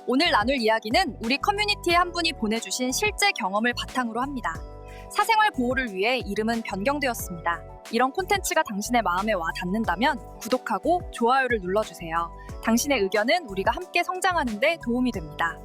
오늘 나눌 이야기는 우리 커뮤니티의 한 분이 보내주신 실제 경험을 바탕으로 합니다. 사생활 보호를 위해 이름은 변경되었습니다. 이런 콘텐츠가 당신의 마음에 와 닿는다면 구독하고 좋아요를 눌러주세요. 당신의 의견은 우리가 함께 성장하는 데 도움이 됩니다.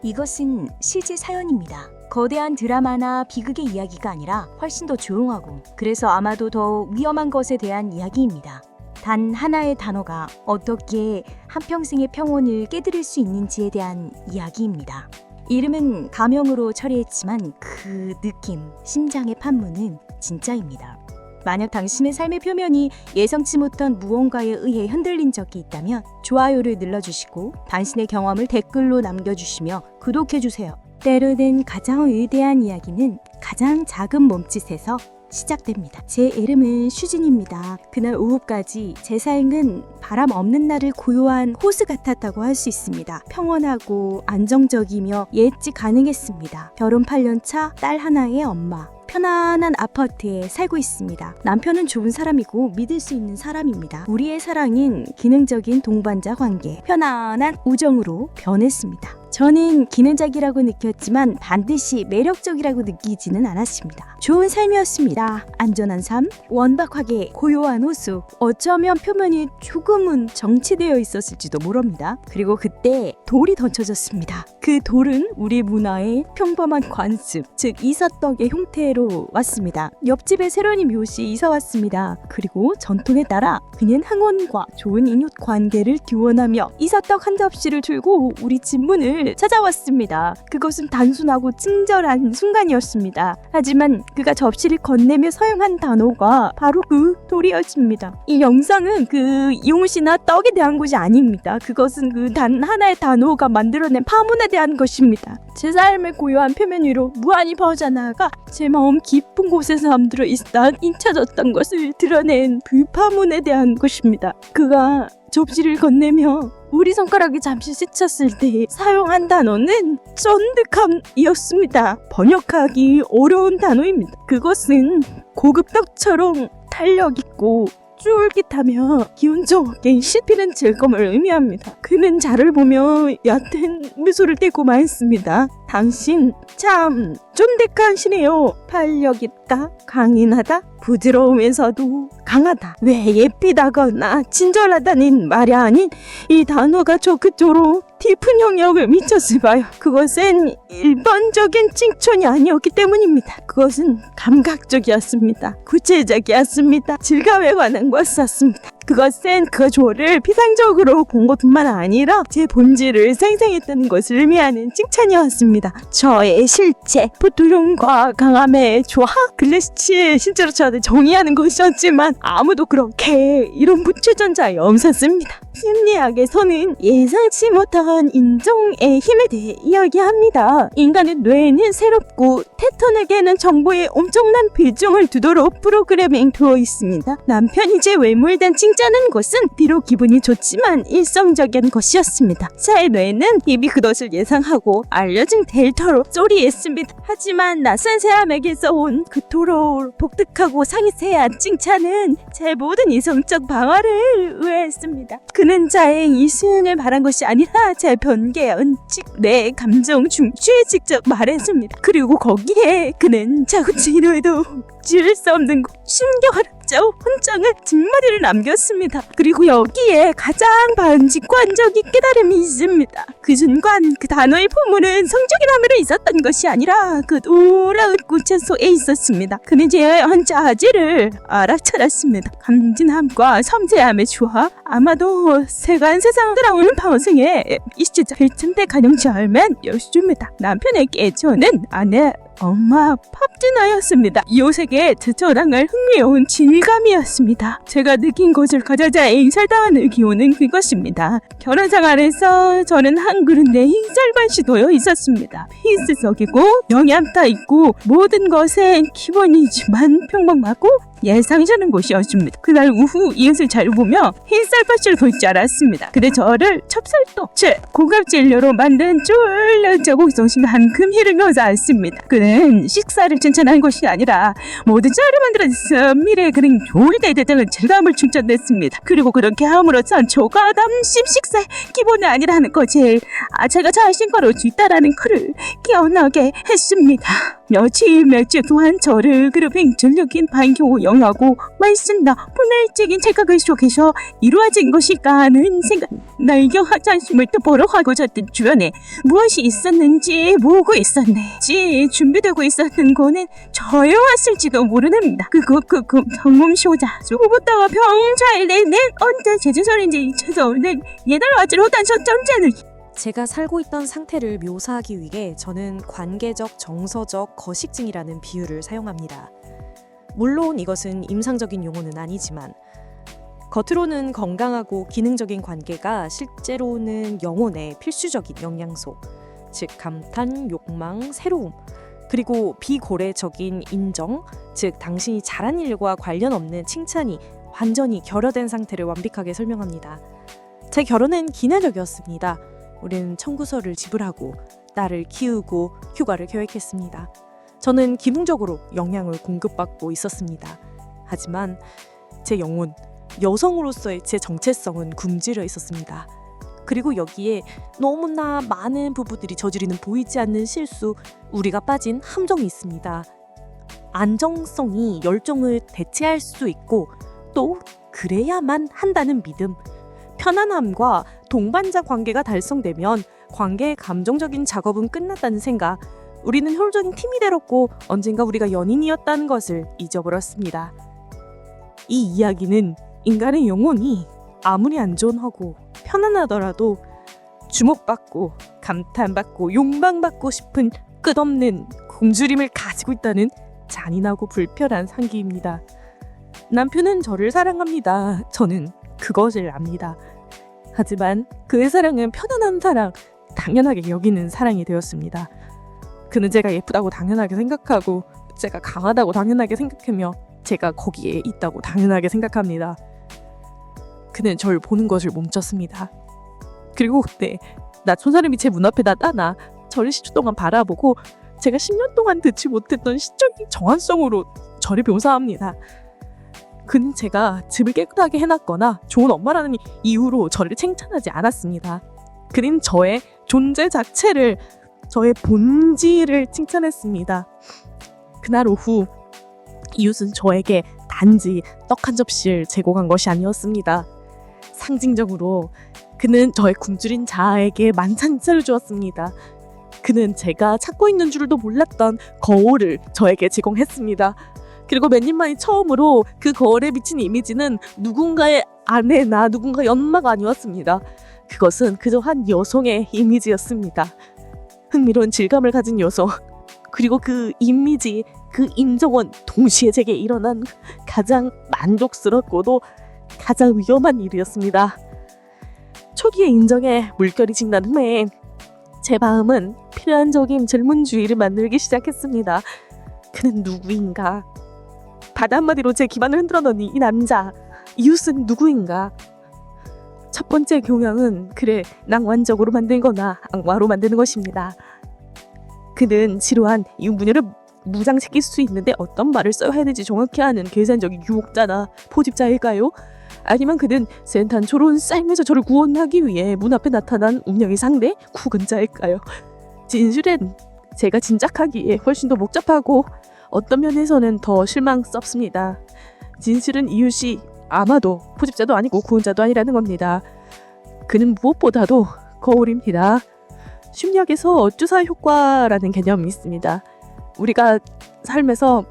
이것은 실제 사연입니다. 거대한 드라마나 비극의 이야기가 아니라 훨씬 더 조용하고 그래서 아마도 더 위험한 것에 대한 이야기입니다. 단 하나의 단어가 어떻게 한평생의 평온을 깨뜨릴 수 있는지에 대한 이야기입니다. 이름은 가명으로 처리했지만 그 느낌, 심장의 판문은 진짜입니다. 만약 당신의 삶의 표면이 예상치 못한 무언가에 의해 흔들린 적이 있다면 좋아요를 눌러주시고 당신의 경험을 댓글로 남겨주시며 구독해주세요. 때로는 가장 위대한 이야기는 가장 작은 몸짓에서 시작됩니다. 제 이름은 슈진입니다. 그날 오후까지 제 삶은 바람 없는 날을 고요한 호수 같았다고 할 수 있습니다. 평온하고 안정적이며 예측 가능했습니다. 결혼 8년 차 딸 하나의 엄마. 편안한 아파트에 살고 있습니다. 남편은 좋은 사람이고 믿을 수 있는 사람입니다. 우리의 사랑은 기능적인 동반자 관계, 편안한 우정으로 변했습니다. 저는 기능적이라고 느꼈지만 반드시 매력적이라고 느끼지는 않았습니다. 좋은 삶이었습니다. 안전한 삶, 원박하게 고요한 호수, 어쩌면 표면이 조금은 정체되어 있었을지도 모릅니다. 그리고 그때 돌이 던져졌습니다. 그 돌은 우리 문화의 평범한 관습, 즉 이사떡의 형태로 왔습니다. 옆집에 새로운 묘시 이사 왔습니다. 그리고 전통에 따라 그는 항원과 좋은 인연 관계를 기원하며 이사떡 한 접시를 들고 우리 집 문을 찾아왔습니다. 그것은 단순하고 친절한 순간이었습니다. 하지만 그가 접시를 건네며 사용한 단어가 바로 그 돌이었습니다. 이 영상은 그 이용시나 떡에 대한 것이 아닙니다. 그것은 그 단 하나의 단어가 만들어낸 파문에 대한 것입니다. 제 삶의 고요한 표면 위로 무한히 퍼져나가 제 마음 깊은 곳에서 잠들어 있던 잊혀졌던 것을 드러낸 불파문에 대한 것입니다. 그가 접시를 건네며 우리 손가락이 잠시 스쳤을 때 사용한 단어는 쫀득함이었습니다. 번역하기 어려운 단어입니다. 그것은 고급 떡처럼 탄력있고 쫄깃하며 기운적인 씹히는 질감을 의미합니다. 그는 저를 보며 얕은 미소를 띠고 말했습니다. 당신 참 쫀득하시네요. 탄력있다, 강인하다, 부드러우면서도 강하다. 왜 예쁘다거나 친절하다는 말이 아닌 이 단어가 저 그토록 깊은 영역을 미쳤을까요? 그것은 일반적인 칭찬이 아니었기 때문입니다. 그것은 감각적이었습니다. 구체적이었습니다. 질감에 관한 것이었습니다. 그것은 그 조를 피상적으로 본 것뿐만 아니라 제 본질을 생생했다는 것을 의미하는 칭찬이었습니다. 저의 실체, 부드러움과 강함의 조화, 글래시치 실제로 저한테 정의하는 것이었지만 아무도 그렇게 이런 무체전자에 없었습니다. 심리학에서는 예상치 못한 인정의 힘에 대해 이야기합니다. 인간의 뇌에는 새롭고 테턴에게는 정보에 엄청난 비중을 두도록 프로그래밍 되어 있습니다. 남편이 제 외모에 대한 칭찬하는 것은 비록 기분이 좋지만 일성적인 것이었습니다. 제 뇌는 이미 그것을 예상하고 알려진 데이터로 쪼리했습니다. 하지만 낯선 사람에게서 온 그토록 독특하고 상세한 칭찬은 제 모든 이성적 방어를 의외했습니다. 그는 자의 이승을 바란 것이 아니라 제 변개, 원칙, 내 감정 중추에 직접 말했습니다. 그리고 거기에 그는 자구치로에도 지을 수 없는 신경어렵죠. 훈장을 뒷마디를 남겼습니다. 그리고 여기에 가장 직관적인 깨달음이 있습니다. 그 순간 그 단어의 포문은 성적이라면에 있었던 것이 아니라 그 노라운 꽃의 속에 있었습니다. 그는 제 혼자지를 알아차렸습니다. 감진함과 섬세함의 조화, 아마도 세간 세상 들어오는 방송에 이 시절 일천대 가령 젊은 여수입니다. 남편에게 저는 아내, 엄마, 팝진아였습니다. 이웃에게 제 저랑을 흥미로운 질감이었습니다. 제가 느낀 것을 가져자인 설득하는 기호는 그것입니다. 결혼 생활에서 저는 한 그릇에 흰쌀만 시도여 있었습니다. 필수적이고 영양타 있고 모든 것엔 기본이지만 평범하고 예상치 않은 곳이었습니다. 그날 오후 이웃을 잘 보며 흰쌀밭을 볼 줄 알았습니다. 근데 저를 찹쌀떡, 제 고급 진료로 만든 쫄려짜 곡성신 한큼 흐르면서 왔습니다. 그는 식사를 칭찬한 것이 아니라 모두 짤을 만들어서 미래에 그는 조리가 되다는 즐거움을 충전했습니다. 그리고 그렇게 함으로써 초과담심 식사의 기본이 아니라는 것을 제가 자신과로 뒤따라는 그를 깨어나게 했습니다. 며칠 동안 저를 그룹핑 전력인 반겨 영하고 말씀다 분할적인 착각을 속에서 이루어진 것일까 하는 생각. 날겨 화장심을 또 보러 가고 졌던 주변에 무엇이 있었는지 보고 있었는지 준비되고 있었던 거는 저에 왔을지도 모르는다. 경험쇼자 수부터가 병잘 내는 언제 제주설인지 찾아오는 예달 와지로 단서 점자는 제가 살고 있던 상태를 묘사하기 위해 저는 관계적 정서적 거식증이라는 비유를 사용합니다. 물론 이것은 임상적인 용어는 아니지만 겉으로는 건강하고 기능적인 관계가 실제로는 영혼의 필수적인 영양소, 즉 감탄, 욕망, 새로움, 그리고 비고래적인 인정, 즉 당신이 잘한 일과 관련 없는 칭찬이 완전히 결여된 상태를 완벽하게 설명합니다. 제 결혼은 기내적이었습니다. 우리는 청구서를 지불하고 딸을 키우고 휴가를 계획했습니다. 저는 기능적으로 영향을 공급받고 있었습니다. 하지만 제 영혼, 여성으로서의 제 정체성은 굶주려 있었습니다. 그리고 여기에 너무나 많은 부부들이 저지르는 보이지 않는 실수, 우리가 빠진 함정이 있습니다. 안정성이 열정을 대체할 수 있고 또 그래야만 한다는 믿음, 편안함과 동반자 관계가 달성되면 관계의 감정적인 작업은 끝났다는 생각, 우리는 효율적인 팀이 되었고 언젠가 우리가 연인이었다는 것을 잊어버렸습니다. 이 이야기는 인간의 영혼이 아무리 안전하고 편안하더라도 주목받고 감탄받고 욕망받고 싶은 끝없는 굶주림을 가지고 있다는 잔인하고 불편한 상기입니다. 남편은 저를 사랑합니다. 저는 그것을 압니다. 하지만 그의 사랑은 편안한 사랑, 당연하게 여기는 사랑이 되었습니다. 그는 제가 예쁘다고 당연하게 생각하고 제가 강하다고 당연하게 생각하며 제가 거기에 있다고 당연하게 생각합니다. 그는 저를 보는 것을 멈췄습니다. 그리고 그때 낯선 사람이 제 문 앞에 나타나 저를 10초 동안 바라보고 제가 10년 동안 듣지 못했던 시적인 정한성으로 저를 묘사합니다. 그는 제가 집을 깨끗하게 해놨거나 좋은 엄마라는 이유로 저를 칭찬하지 않았습니다. 그는 저의 존재 자체를, 저의 본질을 칭찬했습니다. 그날 오후 이웃은 저에게 단지 떡 한 접시를 제공한 것이 아니었습니다. 상징적으로 그는 저의 굶주린 자아에게 만찬차를 주었습니다. 그는 제가 찾고 있는 줄도 몰랐던 거울을 저에게 제공했습니다. 그리고 몇 년 만에 처음으로 그 거울에 비친 이미지는 누군가의 아내나 누군가의 엄마가 아니었습니다. 그것은 그저 한 여성의 이미지였습니다. 흥미로운 질감을 가진 여성, 그리고 그 이미지, 그 인정은 동시에 제게 일어난 가장 만족스럽고도 가장 위험한 일이었습니다. 초기의 인정에 물결이 진단 후에 제 마음은 필연적인 질문주의를 만들기 시작했습니다. 그는 누구인가? 단 한마디로 제 기반을 흔들어 놓은 이 남자, 이웃은 누구인가? 첫 번째 교양은 그를 낭만적으로 만들거나 악마로 만드는 것입니다. 그는 지루한 이웃분열을 무장시킬 수 있는데 어떤 말을 써야 할지 정확히 아는 계산적인 유혹자나 포집자일까요? 아니면 그는 센탄초로운 삶에서 저를 구원하기 위해 문 앞에 나타난 운명의 상대 구근자일까요? 진실은 제가 짐작하기에 훨씬 더 복잡하고 어떤 면에서는 더 실망스럽습니다. 진실은 이웃이 아마도 포집자도 아니고 구원자도 아니라는 겁니다. 그는 무엇보다도 거울입니다. 심리학에서 어쭈사 효과라는 개념이 있습니다. 우리가 삶에서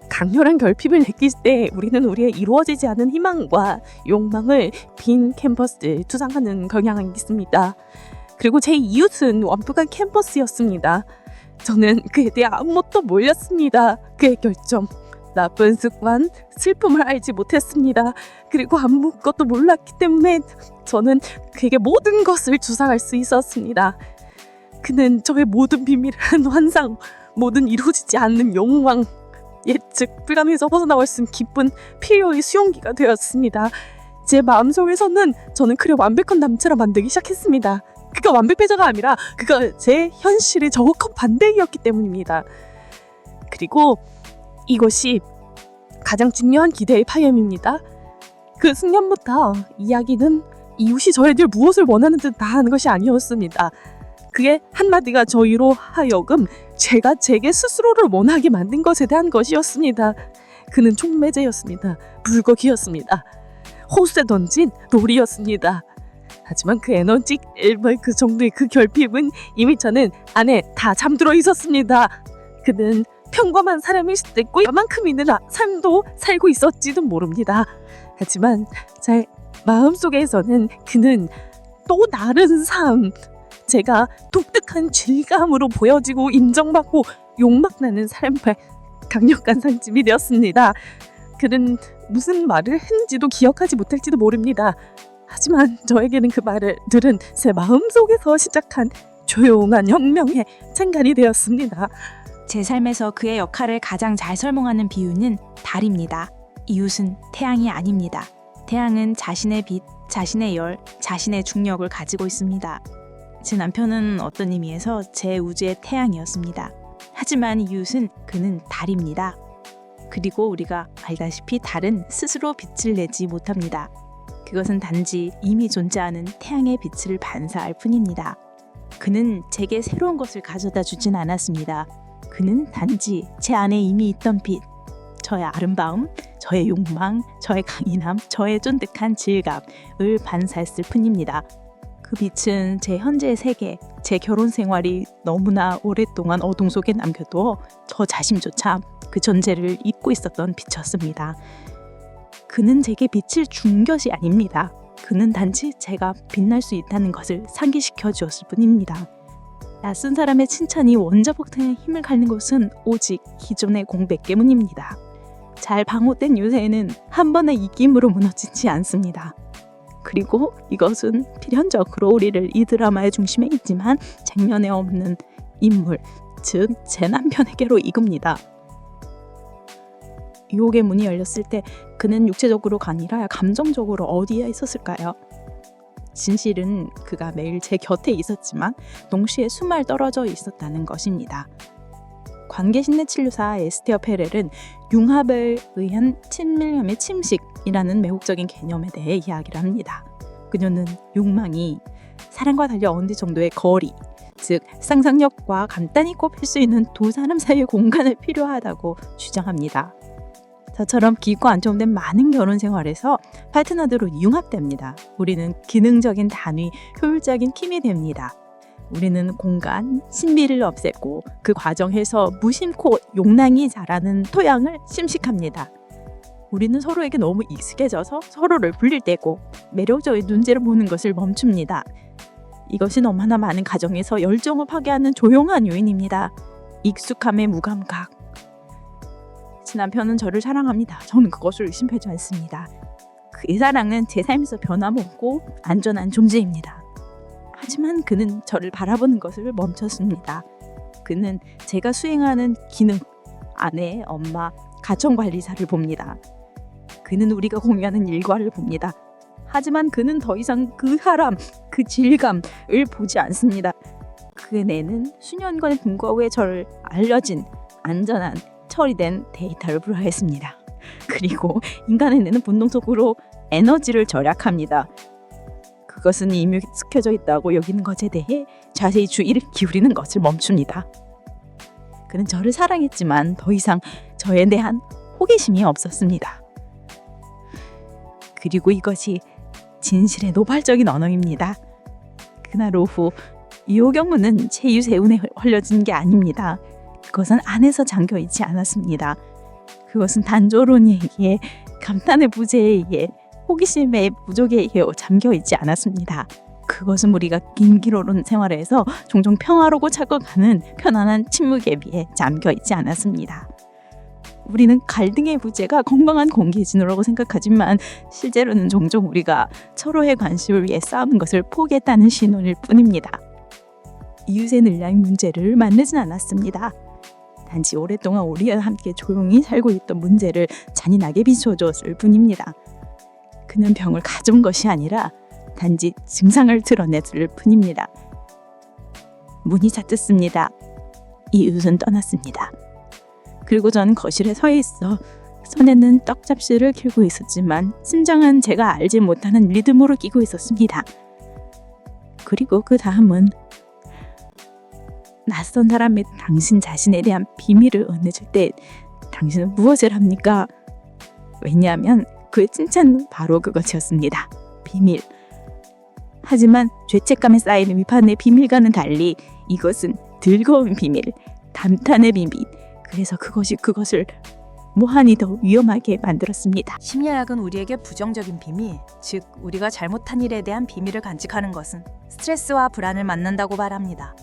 강렬한 결핍을 느낄 때 우리는 우리의 이루어지지 않은 희망과 욕망을 빈 캔버스에 투상하는 경향이 있습니다. 그리고 제 이웃은 완벽한 캔버스였습니다. 저는 그에 대해 아무것도 몰랐습니다. 그의 결점, 나쁜 습관, 슬픔을 알지 못했습니다. 그리고 아무것도 몰랐기 때문에 저는 그에게 모든 것을 주상할 수 있었습니다. 그는 저의 모든 비밀을 환상, 모든 이루어지지 않는 욕망, 예측 불가능에서 벗어나올 수 있는 기쁜 필요의 수용기가 되었습니다. 제 마음속에서는 저는 그를 완벽한 남체로 만들기 시작했습니다. 그가 완벽배자가 아니라 그가 제 현실의 정확한 반대이었기 때문입니다. 그리고 이것이 가장 중요한 기대의 파염입니다. 그 순간부터 이야기는 이웃이 저에게 무엇을 원하는 듯 다하는 것이 아니었습니다. 그의 한마디가 저희로 하여금 제가 제게 스스로를 원하게 만든 것에 대한 것이었습니다. 그는 촉매제였습니다. 불고기였습니다. 호수에 던진 돌이었습니다. 하지만 그 에너지 일발 그 정도의 그 결핍은 이미 저는 안에 다 잠들어 있었습니다. 그는 평범한 사람일 수도 있고 이만큼 있는 삶도 살고 있었지도 모릅니다. 하지만 제 마음속에서는 그는 또 다른 삶, 제가 독특한 질감으로 보여지고 인정받고 욕망나는 삶의 강력한 상징이 되었습니다. 그는 무슨 말을 했는지도 기억하지 못할지도 모릅니다. 하지만 저에게는 그 말을 들은 제 마음속에서 시작한 조용한 혁명의 창간이 되었습니다. 제 삶에서 그의 역할을 가장 잘 설명하는 비유는 달입니다. 이웃은 태양이 아닙니다. 태양은 자신의 빛, 자신의 열, 자신의 중력을 가지고 있습니다. 제 남편은 어떤 의미에서 제 우주의 태양이었습니다. 하지만 이웃은 그는 달입니다. 그리고 우리가 알다시피 달은 스스로 빛을 내지 못합니다. 그것은 단지 이미 존재하는 태양의 빛을 반사할 뿐입니다. 그는 제게 새로운 것을 가져다 주진 않았습니다. 그는 단지 제 안에 이미 있던 빛, 저의 아름다움, 저의 욕망, 저의 강인함, 저의 쫀득한 질감을 반사했을 뿐입니다. 그 빛은 제 현재의 세계, 제 결혼 생활이 너무나 오랫동안 어둠 속에 남겨두어 저 자신조차 그 존재를 잊고 있었던 빛이었습니다. 그는 제게 빛을 준 것이 아닙니다. 그는 단지 제가 빛날 수 있다는 것을 상기시켜 주었을 뿐입니다. 낯선 사람의 칭찬이 원자폭탄의 힘을 갖는 것은 오직 기존의 공백 때문입니다. 잘 방어된 요새는 한 번의 이김으로 무너지지 않습니다. 그리고 이것은 필연적으로 우리를 이 드라마의 중심에 있지만 정면에 없는 인물, 즉 제 남편에게로 이깁니다. 유혹의 문이 열렸을 때 그는 육체적으로가 아니라 감정적으로 어디에 있었을까요? 진실은 그가 매일 제 곁에 있었지만 동시에 수말 떨어져 있었다는 것입니다. 관계심리치료사 에스테어 페렐은 융합에 의한 친밀감의 침식이라는 매혹적인 개념에 대해 이야기를 합니다. 그녀는 욕망이 사랑과 달리 어느 정도의 거리, 즉 상상력과 간단히 꼽힐 수 있는 두 사람 사이의 공간을 필요하다고 주장합니다. 저처럼 깊고 안정된 많은 결혼 생활에서 파트너들로 융합됩니다. 우리는 기능적인 단위, 효율적인 힘이 됩니다. 우리는 공간, 신비를 없애고 그 과정에서 무심코 욕망이 자라는 토양을 심식합니다. 우리는 서로에게 너무 익숙해져서 서로를 분리되고 매력적인 눈치를 보는 것을 멈춥니다. 이것이 너무나 많은 가정에서 열정을 파괴하는 조용한 요인입니다. 익숙함의 무감각. 제 남편은 저를 사랑합니다. 저는 그것을 의심하지 않습니다. 그의 사랑은 제 삶에서 변함없고 안전한 존재입니다. 하지만 그는 저를 바라보는 것을 멈췄습니다. 그는 제가 수행하는 기능, 아내, 엄마, 가정관리사를 봅니다. 그는 우리가 공유하는 일과를 봅니다. 하지만 그는 더 이상 그 사람, 그 질감을 보지 않습니다. 그의 뇌는 수년간의 근거 후에 저를 알려진 안전한 처리된 데이터를 불화했습니다. 그리고 인간의 뇌는 본능적으로 에너지를 절약합니다. 그것은 이미 익숙해져 있다고 여기는 것에 대해 자세히 주의를 기울이는 것을 멈춥니다. 그는 저를 사랑했지만 더 이상 저에 대한 호기심이 없었습니다. 그리고 이것이 진실의 노발적인 언어입니다. 그날 오후 유호경문은 제 유세운에 흘려진 게 아닙니다. 그것은 안에서 잠겨있지 않았습니다. 그것은 단조로움에 의해, 감탄의 부재에 의해, 호기심의 부족에 의해 잠겨있지 않았습니다. 그것은 우리가 긴 기로론 생활에서 종종 평화로고 착각하는 편안한 침묵에 비해 잠겨있지 않았습니다. 우리는 갈등의 부재가 건강한 공기진으라고 생각하지만 실제로는 종종 우리가 서로의 관심을 위해 싸우는 것을 포기했다는 신호일 뿐입니다. 이웃의 늘량 문제를 만나진 않았습니다. 단지 오랫동안 우리와 함께 조용히 살고 있던 문제를 잔인하게 비춰줬을 뿐입니다. 그는 병을 가져온 것이 아니라 단지 증상을 드러냈을 뿐입니다. 문이 닫혔습니다. 이웃은 떠났습니다. 그리고 전 거실에 서 있어 손에는 떡잡시를 켜고 있었지만 심장은 제가 알지 못하는 리듬으로 끼고 있었습니다. 그리고 그 다음은 낯선 사람이 당신 자신에 대한 비밀을 전해줄 때 당신은 무엇을 합니까? 왜냐하면 그의 칭찬은 바로 그것이었습니다. 비밀. 하지만 죄책감에 쌓이는 비판의 비밀과는 달리 이것은 즐거운 비밀, 감탄의 비밀. 그래서 그것을 무한히 더 위험하게 만들었습니다. 심리학은 우리에게 부정적인 비밀, 즉 우리가 잘못한 일에 대한 비밀을 간직하는 것은 스트레스와 불안을 만난다고 말합니다.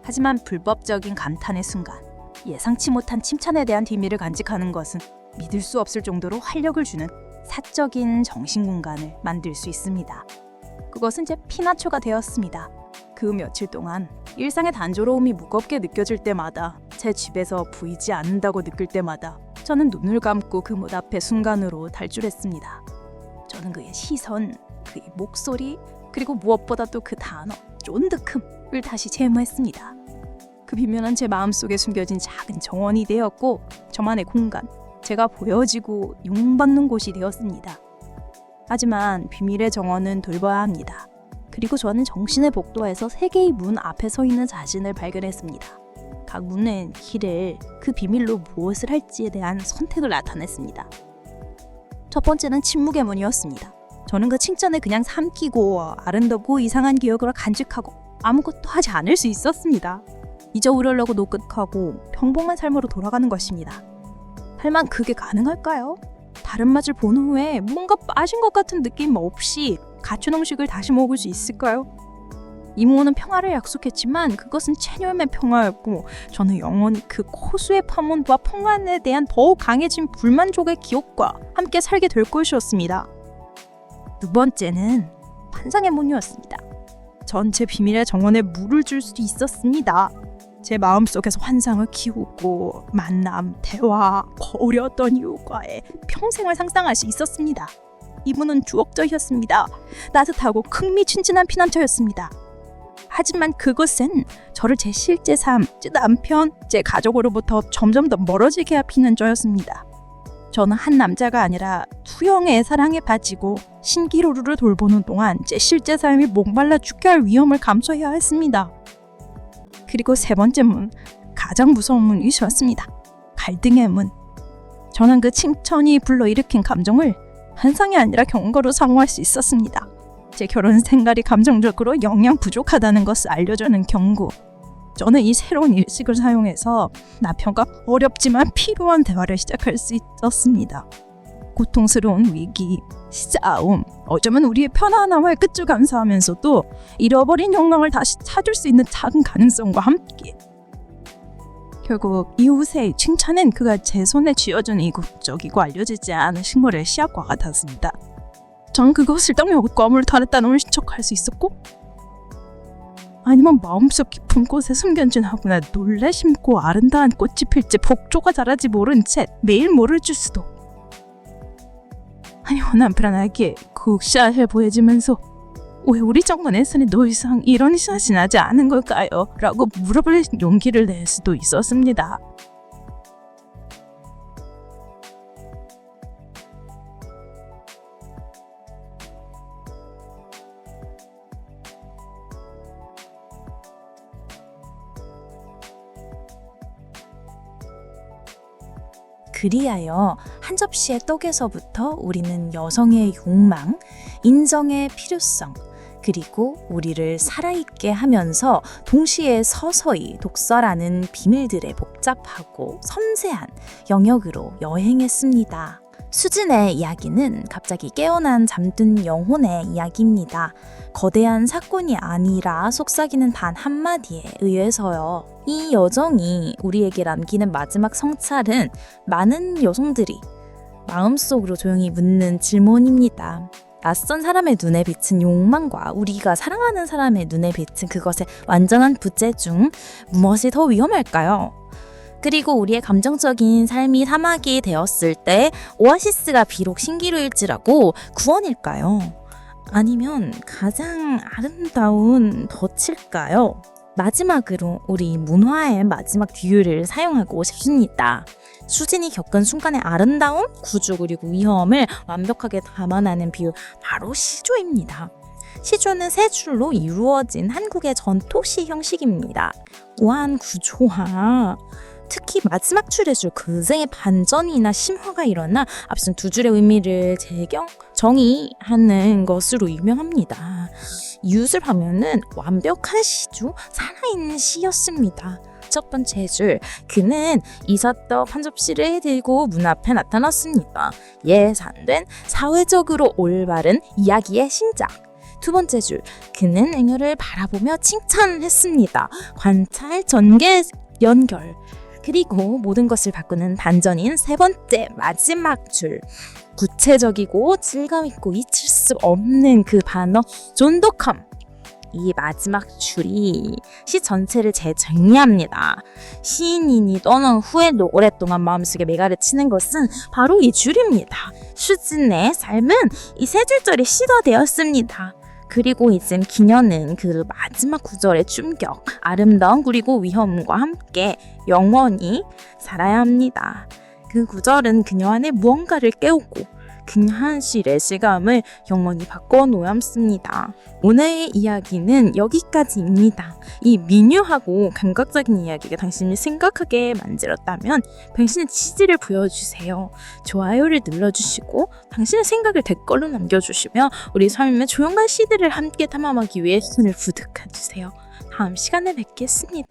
하지만 불법적인 감탄의 순간, 예상치 못한 칭찬에 대한 비밀을 간직하는 것은 믿을 수 없을 정도로 활력을 주는 사적인 정신 공간을 만들 수 있습니다. 그것은 제 피나초가 되었습니다. 그 며칠 동안 일상의 단조로움이 무겁게 느껴질 때마다, 제 집에서 보이지 않는다고 느낄 때마다 저는 눈을 감고 그 문 앞에 순간으로 탈출했습니다. 저는 그의 시선, 그의 목소리, 그리고 무엇보다도 그 단어, 쫀득함을 다시 체험했습니다. 그 비밀은 제 마음속에 숨겨진 작은 정원이 되었고 저만의 공간, 제가 보여지고 용받는 곳이 되었습니다. 하지만 비밀의 정원은 돌봐야 합니다. 그리고 저는 정신의 복도에서 세 개의 문 앞에 서 있는 자신을 발견했습니다. 각 문은 길을 그 비밀로 무엇을 할지에 대한 선택을 나타냈습니다. 첫 번째는 침묵의 문이었습니다. 저는 그 칭찬을 그냥 삼키고 아름답고 이상한 기억으로 간직하고 아무것도 하지 않을 수 있었습니다. 잊어버리려고 노력하고 평범한 삶으로 돌아가는 것입니다. 하지만 그게 가능할까요? 다른 맛을 본 후에 뭔가 빠진 것 같은 느낌 없이 갖춘 음식을 다시 먹을 수 있을까요? 이모는 평화를 약속했지만 그것은 체념의 평화였고 저는 영원히 그 고수의 파문과 평안에 대한 더욱 강해진 불만족의 기억과 함께 살게 될 것이었습니다. 두 번째는 환상의 문이었습니다. 전 제 비밀의 정원에 물을 줄 수 있었습니다. 제 마음속에서 환상을 키우고 만남, 대화, 어려웠던 이웃과의 평생을 상상할 수 있었습니다. 이분은 주옥적이었습니다. 따뜻하고 흥미진진한 피난처였습니다. 하지만 그것은 저를 제 실제 삶, 제 남편, 제 가족으로부터 점점 더 멀어지게 할 피난처였습니다. 저는 한 남자가 아니라 투영의 사랑에 빠지고 신기루를 돌보는 동안 제 실제 삶이 목말라 죽게 할 위험을 감수해야 했습니다. 그리고 세 번째 문, 가장 무서운 문이었습니다. 갈등의 문. 저는 그 칭찬이 불러일으킨 감정을 환상이 아니라 경고로 사용할 수 있었습니다. 제 결혼 생활이 감정적으로 영양 부족하다는 것을 알려주는 경고. 저는 이 새로운 일식을 사용해서 남편과 어렵지만 필요한 대화를 시작할 수 있었습니다. 고통스러운 위기, 싸움, 어쩌면 우리의 편안함을 끝을 감사하면서도 잃어버린 영광을 다시 찾을 수 있는 작은 가능성과 함께 결국 이웃의 칭찬은 그가 제 손에 쥐어준 이국적이고 알려지지 않은 식물의 씨앗과 같았습니다. 전 그것을 땅에 과물 달았다는 걸 신척할 수 있었고 아니면 마음속 깊은 곳에 숨겨진 하구나 놀래 심고 아름다운 꽃이 필지 복조가 자라지 모른 채 매일 모를 줄 수도 아니면 불안하게 그 씨앗을 보여주면서 왜 우리 정권에서는 더 이상 이런 씨앗이 나지 않은 걸까요? 라고 물어볼 용기를 낼 수도 있었습니다. 그리하여 한 접시의 떡에서부터 우리는 여성의 욕망, 인정의 필요성, 그리고 우리를 살아있게 하면서 동시에 서서히 독설하는 비밀들의 복잡하고 섬세한 영역으로 여행했습니다. 수진의 이야기는 갑자기 깨어난 잠든 영혼의 이야기입니다. 거대한 사건이 아니라 속삭이는 단 한마디에 의해서요. 이 여정이 우리에게 남기는 마지막 성찰은 많은 여성들이 마음속으로 조용히 묻는 질문입니다. 낯선 사람의 눈에 비친 욕망과 우리가 사랑하는 사람의 눈에 비친 그것의 완전한 부재 중 무엇이 더 위험할까요? 그리고 우리의 감정적인 삶이 사막이 되었을 때 오아시스가 비록 신기루일지라고 구원일까요? 아니면 가장 아름다운 덫일까요? 마지막으로 우리 문화의 마지막 비유를 사용하고 싶습니다. 수진이 겪은 순간의 아름다움, 구조 그리고 위험을 완벽하게 담아내는 비유 바로 시조입니다. 시조는 세 줄로 이루어진 한국의 전토시 형식입니다. 우아한 구조와 특히 마지막 줄의 줄 근생의 반전이나 심화가 일어나 앞선 두 줄의 의미를 정의하는 것으로 유명합니다. 이웃을 하면은 완벽한 시조, 살아있는 시였습니다. 첫 번째 줄, 그는 이삿떡 한 접시를 들고 문 앞에 나타났습니다. 예산된 사회적으로 올바른 이야기의 신작. 두 번째 줄, 그는 앵여를 바라보며 칭찬했습니다. 관찰, 전개, 연결. 그리고 모든 것을 바꾸는 반전인 세 번째 마지막 줄. 구체적이고 질감있고 잊힐 수 없는 그 반어 존독함. 이 마지막 줄이 시 전체를 재정리합니다. 시인이 떠난 후에도 오랫동안 마음속에 매가를 치는 것은 바로 이 줄입니다. 수진의 삶은 이 세 줄짜리 시가 되었습니다. 그리고 이젠 기녀는 그 마지막 구절의 충격, 아름다움 그리고 위험과 함께 영원히 살아야 합니다. 그 구절은 그녀 안에 무언가를 깨우고 그녀 한실의 실감을 영원히 바꿔놓았습니다. 오늘의 이야기는 여기까지입니다. 이 미묘하고 감각적인 이야기가 당신을 생각하게 만들었다면 당신의 지지를 보여주세요. 좋아요를 눌러주시고 당신의 생각을 댓글로 남겨주시며 우리 삶의 조용한 시들을 함께 탐험하기 위해 손을 부득해주세요. 다음 시간에 뵙겠습니다.